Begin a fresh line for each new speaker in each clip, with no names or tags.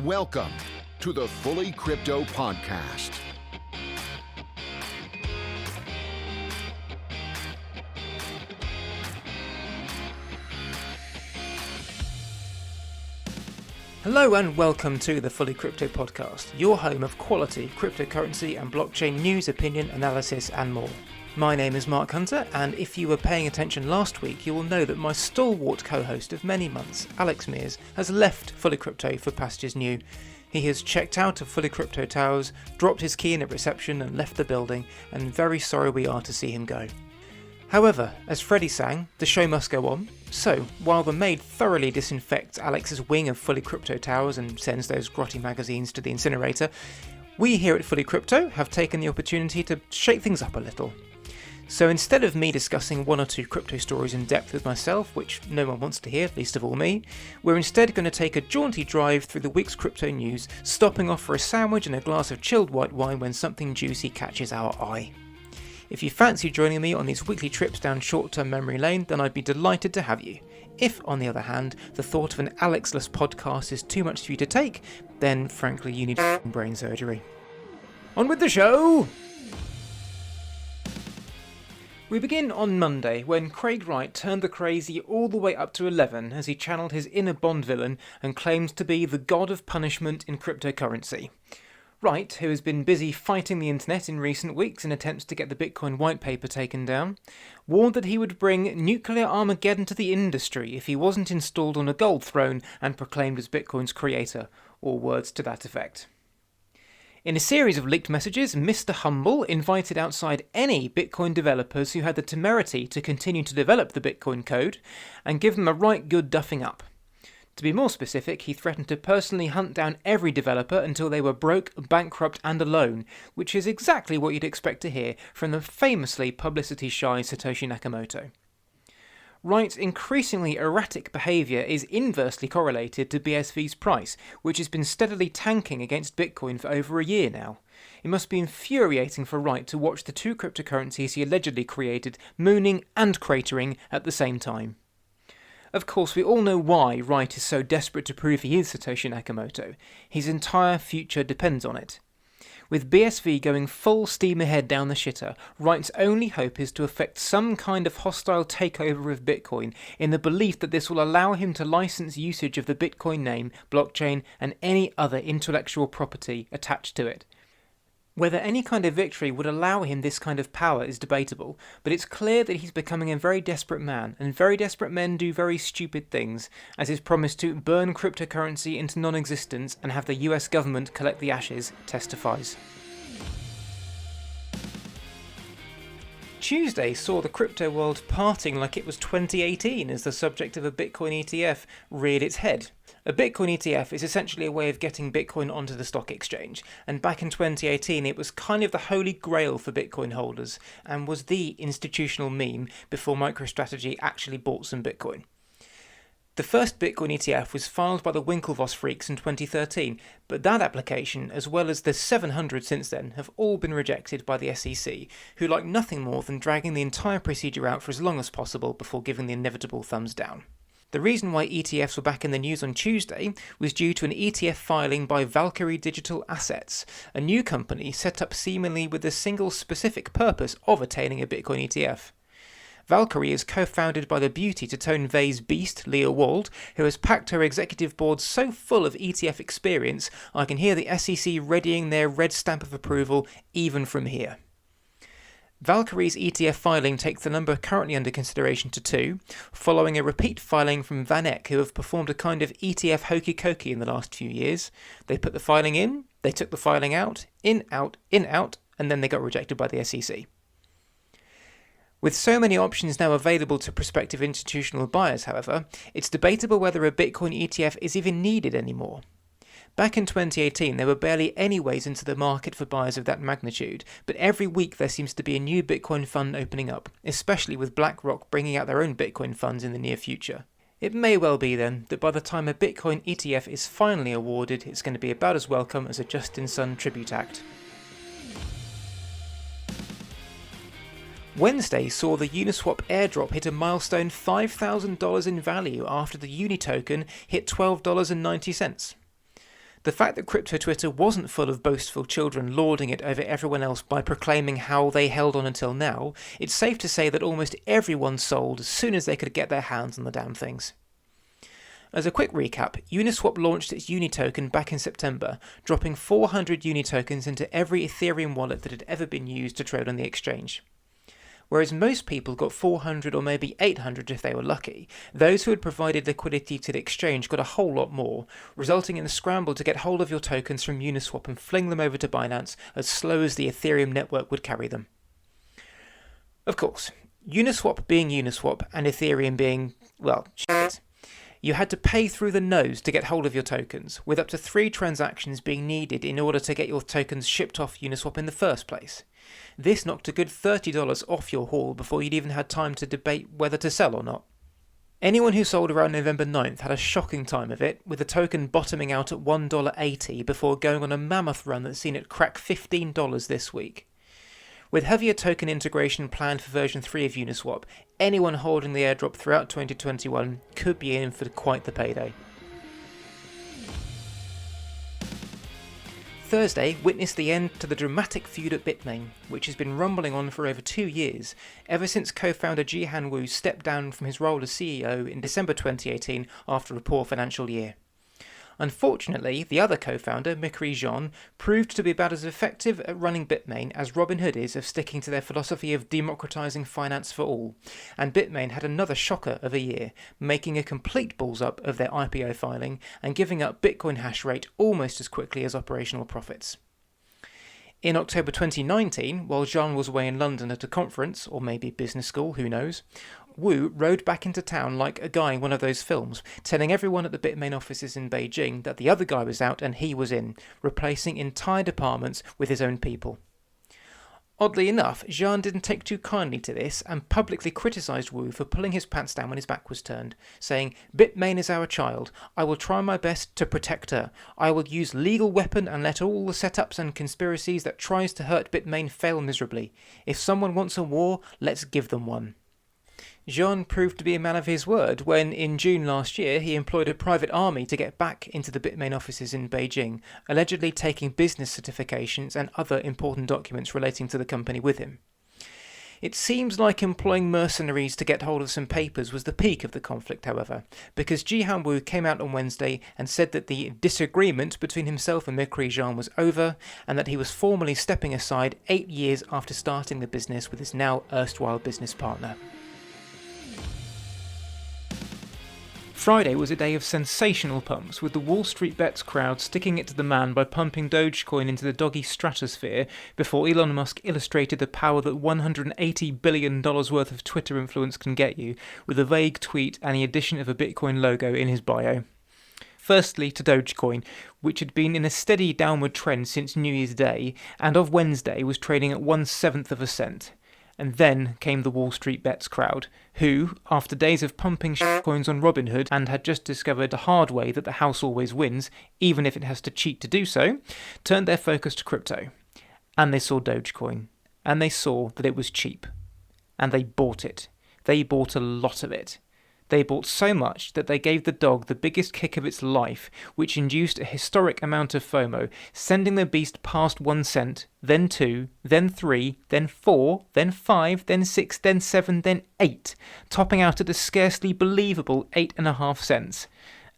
Welcome to the FullyCrypto podcast.
Hello and welcome to the FullyCrypto podcast, your home of quality cryptocurrency and blockchain news, opinion, analysis and more. My name is Mark Hunter, and if you were paying attention last week, you will know that my stalwart co-host of many months, Alex Mears, has left FullyCrypto for pastures new. He has checked out of FullyCrypto Towers, dropped his key in at reception and left the building, and very sorry we are to see him go. However, as Freddie sang, the show must go on. So, while the maid thoroughly disinfects Alex's wing of FullyCrypto Towers and sends those grotty magazines to the incinerator, we here at FullyCrypto have taken the opportunity to shake things up a little. So instead of me discussing one or two crypto stories in depth with myself, which no one wants to hear, least of all me, we're instead going to take a jaunty drive through the week's crypto news, stopping off for a sandwich and a glass of chilled white wine when something juicy catches our eye. If you fancy joining me on these weekly trips down short-term memory lane, then I'd be delighted to have you. If, on the other hand, the thought of an Alexless podcast is too much for you to take, then frankly you need brain surgery. On with the show! We begin on Monday, when Craig Wright turned the crazy all the way up to 11 as he channeled his inner Bond villain and claimed to be the god of punishment in cryptocurrency. Wright, who has been busy fighting the internet in recent weeks in attempts to get the Bitcoin white paper taken down, warned that he would bring nuclear Armageddon to the industry if he wasn't installed on a gold throne and proclaimed as Bitcoin's creator, or words to that effect. In a series of leaked messages, Mr. Humble invited outside any Bitcoin developers who had the temerity to continue to develop the Bitcoin code and give them a right good duffing up. To be more specific, he threatened to personally hunt down every developer until they were broke, bankrupt and alone, which is exactly what you'd expect to hear from the famously publicity-shy Satoshi Nakamoto. Wright's increasingly erratic behaviour is inversely correlated to BSV's price, which has been steadily tanking against Bitcoin for over a year now. It must be infuriating for Wright to watch the two cryptocurrencies he allegedly created mooning and cratering at the same time. Of course, we all know why Wright is so desperate to prove he is Satoshi Nakamoto. His entire future depends on it. With BSV going full steam ahead down the shitter, Wright's only hope is to effect some kind of hostile takeover of Bitcoin in the belief that this will allow him to license usage of the Bitcoin name, blockchain, and any other intellectual property attached to it. Whether any kind of victory would allow him this kind of power is debatable, but it's clear that he's becoming a very desperate man, and very desperate men do very stupid things, as his promise to burn cryptocurrency into non-existence and have the US government collect the ashes testifies. Tuesday saw the crypto world parting like it was 2018 as the subject of a Bitcoin ETF reared its head. A Bitcoin ETF is essentially a way of getting Bitcoin onto the stock exchange, and back in 2018 it was kind of the holy grail for Bitcoin holders, and was the institutional meme before MicroStrategy actually bought some Bitcoin. The first Bitcoin ETF was filed by the Winklevoss freaks in 2013, but that application, as well as the 700 since then, have all been rejected by the SEC, who like nothing more than dragging the entire procedure out for as long as possible before giving the inevitable thumbs down. The reason why ETFs were back in the news on Tuesday was due to an ETF filing by LBRY Digital Assets, a new company set up seemingly with the single specific purpose of attaining a Bitcoin ETF. LBRY is co-founded by the beauty to Tone Vay's beast, Leah Wald, who has packed her executive board so full of ETF experience, I can hear the SEC readying their red stamp of approval even from here. LBRY's ETF filing takes the number currently under consideration to 2, following a repeat filing from VanEck, who have performed a kind of ETF hokey-cokey in the last few years. They put the filing in, they took the filing out, in, out, and then they got rejected by the SEC. With so many options now available to prospective institutional buyers, however, it's debatable whether a Bitcoin ETF is even needed anymore. Back in 2018, there were barely any ways into the market for buyers of that magnitude, but every week there seems to be a new Bitcoin fund opening up, especially with BlackRock bringing out their own Bitcoin funds in the near future. It may well be then that by the time a Bitcoin ETF is finally awarded, it's going to be about as welcome as a Justin Sun tribute act. Wednesday saw the Uniswap Airdrop hit a milestone $5,000 in value after the Uni token hit $12.90. The fact that crypto Twitter wasn't full of boastful children lording it over everyone else by proclaiming how they held on until now, it's safe to say that almost everyone sold as soon as they could get their hands on the damn things. As a quick recap, Uniswap launched its Uni token back in September, dropping 400 Uni tokens into every Ethereum wallet that had ever been used to trade on the exchange. Whereas most people got 400 or maybe 800 if they were lucky, those who had provided liquidity to the exchange got a whole lot more, resulting in a scramble to get hold of your tokens from Uniswap and fling them over to Binance as slow as the Ethereum network would carry them. Of course, Uniswap being Uniswap and Ethereum being, well, shit. You had to pay through the nose to get hold of your tokens, with up to 3 transactions being needed in order to get your tokens shipped off Uniswap in the first place. This knocked a good $30 off your haul before you'd even had time to debate whether to sell or not. Anyone who sold around November 9th had a shocking time of it, with the token bottoming out at $1.80 before going on a mammoth run that's seen it crack $15 this week. With heavier token integration planned for version 3 of Uniswap, anyone holding the airdrop throughout 2021 could be in for quite the payday. Thursday witnessed the end to the dramatic feud at Bitmain, which has been rumbling on for over 2 years, ever since co-founder Jihann Wu stepped down from his role as CEO in December 2018 after a poor financial year. Unfortunately, the other co-founder, Jihann, proved to be about as effective at running Bitmain as Robinhood is of sticking to their philosophy of democratizing finance for all, and Bitmain had another shocker of a year, making a complete balls up of their IPO filing and giving up Bitcoin hash rate almost as quickly as operational profits. In October 2019, while Jihann was away in London at a conference, or maybe business school, who knows, Wu rode back into town like a guy in one of those films, telling everyone at the Bitmain offices in Beijing that the other guy was out and he was in, replacing entire departments with his own people. Oddly enough, Jihann didn't take too kindly to this and publicly criticised Wu for pulling his pants down when his back was turned, saying, "Bitmain is our child. I will try my best to protect her. I will use legal weapon and let all the setups and conspiracies that tries to hurt Bitmain fail miserably. If someone wants a war, let's give them one." Jihann proved to be a man of his word when, in June last year, he employed a private army to get back into the Bitmain offices in Beijing, allegedly taking business certifications and other important documents relating to the company with him. It seems like employing mercenaries to get hold of some papers was the peak of the conflict, however, because Jihann Wu came out on Wednesday and said that the disagreement between himself and Jihann was over, and that he was formally stepping aside 8 years after starting the business with his now erstwhile business partner. Friday was a day of sensational pumps, with the Wall Street Bets crowd sticking it to the man by pumping Dogecoin into the doggy stratosphere before Elon Musk illustrated the power that $180 billion worth of Twitter influence can get you, with a vague tweet and the addition of a Bitcoin logo in his bio. Firstly to Dogecoin, which had been in a steady downward trend since New Year's Day, and of Wednesday was trading at 1/7 of a cent. And then came the Wall Street Bets crowd, who, after days of pumping shitcoins on Robinhood and had just discovered the hard way that the house always wins, even if it has to cheat to do so, turned their focus to crypto. And they saw Dogecoin. And they saw that it was cheap. And they bought it. They bought a lot of it. They bought so much that they gave the dog the biggest kick of its life, which induced a historic amount of FOMO, sending the beast past 1 cent, then 2, then 3, then 4, then 5, then 6, then 7, then 8, topping out at a scarcely believable 8.5 cents.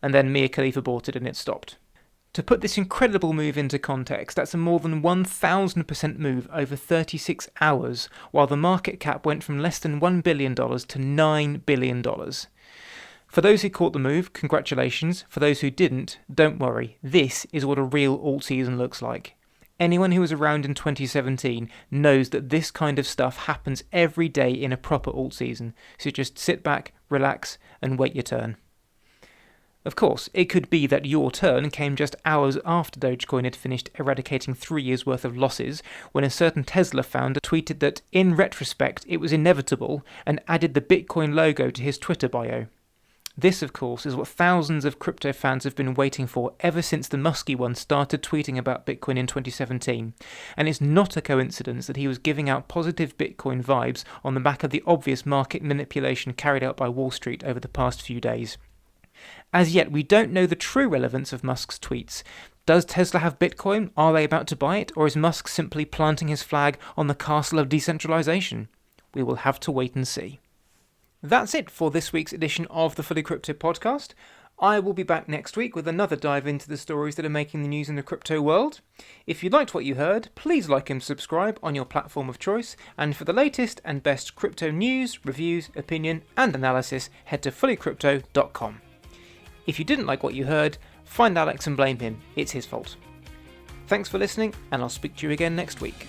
And then Mia Khalifa bought it and it stopped. To put this incredible move into context, that's a more than 1,000% move over 36 hours, while the market cap went from less than $1 billion to $9 billion. For those who caught the move, congratulations. For those who didn't, don't worry. This is what a real alt season looks like. Anyone who was around in 2017 knows that this kind of stuff happens every day in a proper alt season, so just sit back, relax, and wait your turn. Of course, it could be that your turn came just hours after Dogecoin had finished eradicating 3 years' worth of losses, when a certain Tesla founder tweeted that, in retrospect, it was inevitable, and added the Bitcoin logo to his Twitter bio. This, of course, is what thousands of crypto fans have been waiting for ever since the Musky one started tweeting about Bitcoin in 2017, and it's not a coincidence that he was giving out positive Bitcoin vibes on the back of the obvious market manipulation carried out by Wall Street over the past few days. As yet, we don't know the true relevance of Musk's tweets, Does Tesla have Bitcoin? Are they about to buy it? Or is Musk simply planting his flag on the castle of decentralization? We will have to wait and see. That's it for this week's edition of the FullyCrypto podcast. I will be back next week with another dive into the stories that are making the news in the crypto world. If you liked what you heard, please like and subscribe on your platform of choice, and for the latest and best crypto news, reviews, opinion and analysis, head to fullycrypto.com. If you didn't like what you heard, find Alex and blame him. It's his fault. Thanks for listening, and I'll speak to you again next week.